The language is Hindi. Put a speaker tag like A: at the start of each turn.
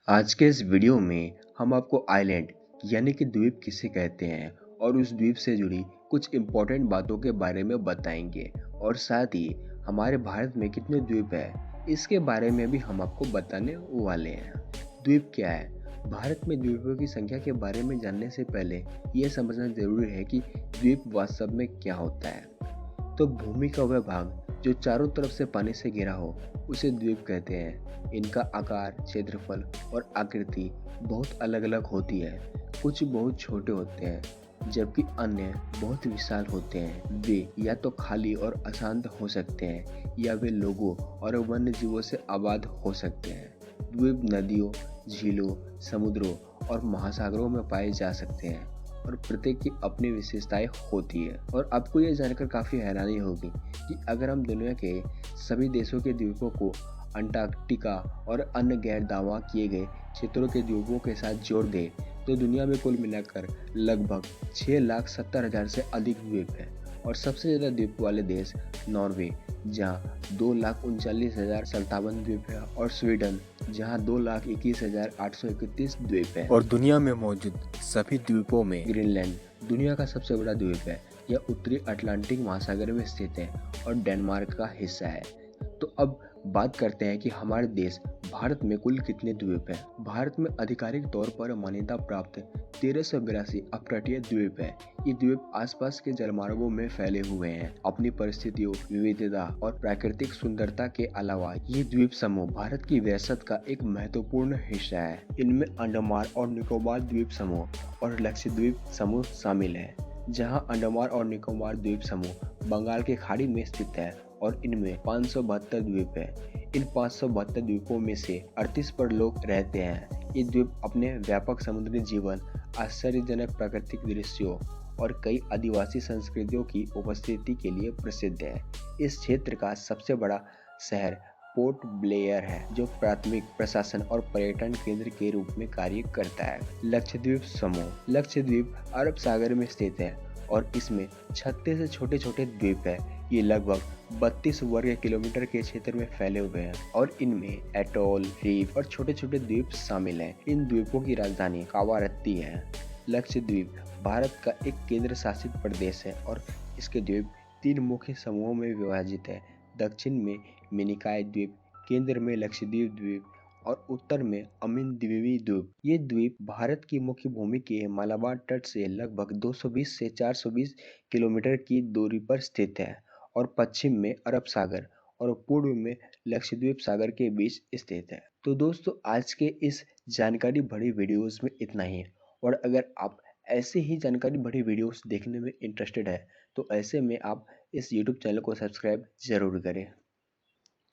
A: आज के इस वीडियो में हम आपको आइलैंड यानी कि द्वीप किसे कहते हैं और उस द्वीप से जुड़ी कुछ इम्पोर्टेंट बातों के बारे में बताएंगे और साथ ही हमारे भारत में कितने द्वीप है इसके बारे में भी हम आपको बताने वाले हैं। द्वीप क्या है? भारत में द्वीपों की संख्या के बारे में जानने से पहले यह समझना जरूरी है कि द्वीप वास्तव में क्या होता है। तो भूमि का वह भाग जो चारों तरफ से पानी से घिरा हो उसे द्वीप कहते हैं। इनका आकार, क्षेत्रफल और आकृति बहुत अलग अलग होती है। कुछ बहुत छोटे होते हैं जबकि अन्य बहुत विशाल होते हैं। वे या तो खाली और अशांत हो सकते हैं या वे लोगों और वन्य जीवों से आबाद हो सकते हैं। द्वीप नदियों, झीलों, समुद्रों और महासागरों में पाए जा सकते हैं और प्रत्येक की अपनी विशेषताएं होती है। और आपको ये जानकर काफ़ी हैरानी होगी कि अगर हम दुनिया के सभी देशों के द्वीपों को अंटार्कटिका और अन्य गैर दावा किए गए क्षेत्रों के द्वीपों के साथ जोड़ दें तो दुनिया में कुल मिलाकर लगभग 6,70,000 से अधिक द्वीप हैं। और सबसे ज़्यादा द्वीप वाले देश नॉर्वे जहाँ 2,39,057 द्वीप है और स्वीडन जहाँ 2,21,831 द्वीप है। और दुनिया में मौजूद सभी द्वीपों में ग्रीनलैंड दुनिया का सबसे बड़ा द्वीप है। यह उत्तरी अटलांटिक महासागर में स्थित है और डेनमार्क का हिस्सा है। तो अब बात करते हैं कि हमारे देश भारत में कुल कितने द्वीप हैं। भारत में आधिकारिक तौर पर मान्यता प्राप्त 1382 अपतटीय द्वीप हैं। ये द्वीप आसपास के जलमार्गों में फैले हुए हैं। अपनी परिस्थितियों, विविधता और प्राकृतिक सुंदरता के अलावा ये द्वीप समूह भारत की विरासत का एक महत्वपूर्ण हिस्सा है। इनमें अंडमान और निकोबार द्वीप समूह और लक्षद्वीप समूह शामिल है। जहां अंडमान और निकोबार द्वीप समूह बंगाल की खाड़ी में स्थित है और इनमें 572 द्वीप हैं। इन 572 द्वीपों में से 38 पर लोग रहते हैं। ये द्वीप अपने व्यापक समुद्री जीवन, आश्चर्यजनक प्राकृतिक दृश्यों और कई आदिवासी संस्कृतियों की उपस्थिति के लिए प्रसिद्ध है। इस क्षेत्र का सबसे बड़ा शहर पोर्ट ब्लेयर है जो प्राथमिक प्रशासन और पर्यटन केंद्र के रूप में कार्य करता है। लक्षद्वीप समूह लक्षद्वीप अरब सागर में स्थित है और इसमें 36 छोटे छोटे द्वीप है। ये लगभग 32 वर्ग किलोमीटर के क्षेत्र में फैले हुए हैं और इनमें एटोल, रीफ और छोटे छोटे द्वीप शामिल हैं। इन द्वीपों की राजधानी कावारत्ती है। लक्षद्वीप भारत का एक केंद्र शासित प्रदेश है और इसके द्वीप 3 मुख्य समूहों में विभाजित है। दक्षिण में मिनिकॉय द्वीप, केंद्र में लक्षद्वीप द्वीप और उत्तर में अमिनद्वीपी द्वीप। ये द्वीप भारत की मुख्य भूमि के मालाबार तट से लगभग 220 से 420 किलोमीटर की दूरी पर स्थित है और पश्चिम में अरब सागर और पूर्व में लक्षद्वीप सागर के बीच स्थित है। तो दोस्तों आज के इस जानकारी भरी वीडियोस में इतना ही। और अगर आप ऐसे ही जानकारी भरी वीडियोस देखने में इंटरेस्टेड है तो ऐसे में आप इस YouTube चैनल को सब्सक्राइब जरूर करें।